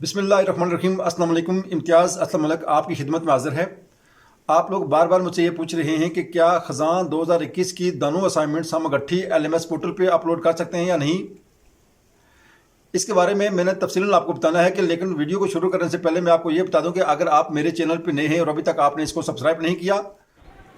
बिस्मिल्लाहिर्रहमानिर्रहीम। अस्सलाम वालेकुम। इम्तियाज़ असलम मलिक आपकी खिदमत में हाजिर है। आप लोग बार बार मुझसे ये पूछ रहे हैं कि क्या ख़ज़ान 2021 की दोनों असाइनमेंट्स हम गट्ठी LMS पोर्टल पे अपलोड कर सकते हैं या नहीं। इसके बारे में मैंने तफसीलन आपको बताना है कि लेकिन वीडियो को शुरू करने से पहले मैं आपको ये बता दूं कि अगर आप मेरे चैनल पर नए हैं और अभी तक आपने इसको सब्सक्राइब नहीं किया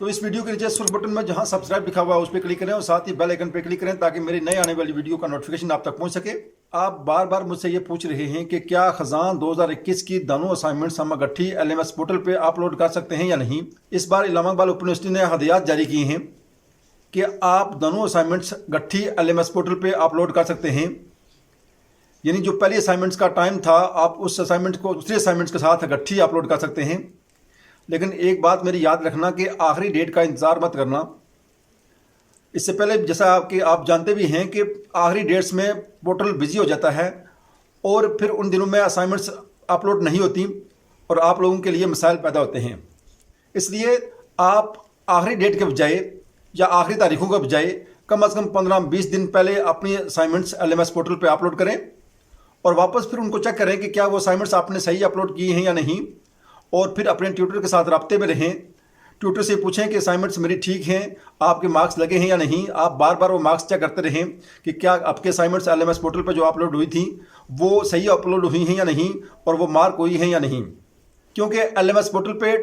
तो इस वीडियो के नीचे सुर्ख बटन में जहां सब्सक्राइब लिखा हुआ है उस पर क्लिक करें और साथ ही बेल आइकन पर क्लिक करें ताकि मेरी नई आने वाली वीडियो का नोटिफिकेशन आप तक पहुंच सके। आप बार बार मुझसे ये पूछ रहे हैं कि क्या ख़ज़ान 2021 की दोनों असाइनमेंट्स हम गट्ठी LMS पोर्टल पे अपलोड कर सकते हैं या नहीं। इस बार इलामा इकबाल ओपन यूनिवर्सिटी ने हदायत जारी की हैं कि आप दोनों असाइनमेंट्स गट्ठी LMS पोर्टल पे अपलोड कर सकते हैं। यानी जो पहली असाइनमेंट्स का टाइम था आप उस असाइनमेंट को दूसरी असाइनमेंट्स के साथ गट्ठी अपलोड कर सकते हैं। लेकिन एक बात मेरी याद रखना कि आखिरी डेट का इंतज़ार मत करना। इससे पहले जैसा आप जानते भी हैं कि आखिरी डेट्स में पोर्टल बिजी हो जाता है और फिर उन दिनों में असाइनमेंट्स अपलोड नहीं होती और आप लोगों के लिए मसाइल पैदा होते हैं। इसलिए आप आखिरी डेट के बजाय या आखिरी तारीखों के बजाय कम से कम 15-20 दिन पहले अपनी असाइनमेंट्स LMS पोर्टल पे अपलोड करें और वापस फिर उनको चेक करें कि क्या वो असाइनमेंट्स आपने सही अपलोड किए हैं या नहीं। और फिर अपने ट्यूटर के साथ राब्ते में रहें। ट्यूटर से पूछें कि असाइनमेंट्स मेरी ठीक हैं, आपके मार्क्स लगे हैं या नहीं। आप बार बार वो मार्क्स चेक करते रहें कि क्या आपके असाइनमेंट्स LMS पोर्टल पर जो अपलोड हुई थी वो सही अपलोड हुई हैं या नहीं और वो मार्क हुई हैं या नहीं। क्योंकि LMS पोर्टल पे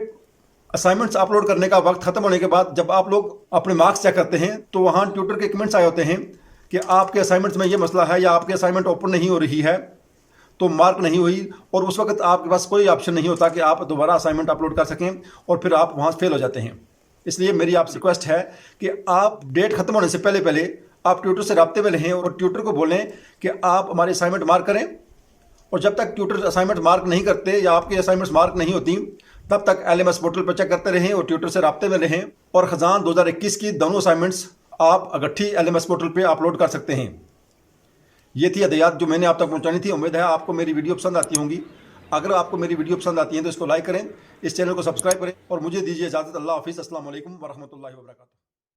असाइनमेंट्स अपलोड करने का वक्त ख़त्म होने के बाद जब आप लोग अपने मार्क्स चेक करते हैं तो वहाँ ट्यूटर के कमेंट्स आए होते हैं कि आपके असाइनमेंट्स में ये मसला है या आपकी असाइनमेंट ओपन नहीं हो रही है तो मार्क नहीं हुई। और उस वक्त आपके पास कोई ऑप्शन नहीं होता कि आप दोबारा असाइनमेंट अपलोड कर सकें और फिर आप वहाँ फेल हो जाते हैं। इसलिए मेरी आपसे रिक्वेस्ट है कि आप डेट ख़त्म होने से पहले पहले आप ट्यूटर से राब्ते में रहें और ट्यूटर को बोलें कि आप हमारी असाइनमेंट मार्क करें। और जब तक ट्यूटर असाइनमेंट मार्क नहीं करते या आपकी असाइनमेंट्स मार्क नहीं होती तब तक LMS पोर्टल पर चेक करते रहें और ट्यूटर से राब्ते में रहें। और ख़ज़ान 2021 की दोनों असाइनमेंट्स आप गट्ठी LMS पोर्टल पर अपलोड कर सकते हैं। ये थी हदायत जो मैंने आप तक पहुंचानी थी। उम्मीद है आपको मेरी वीडियो पसंद आती होंगी। अगर आपको मेरी वीडियो पसंद आती है तो इसको लाइक करें, इस चैनल को सब्सक्राइब करें और मुझे दीजिए इजाज़त। अल्लाह हाफिज़। अस्सलाम वालेकुम वरहमतुल्लाहि वबरकातुहू।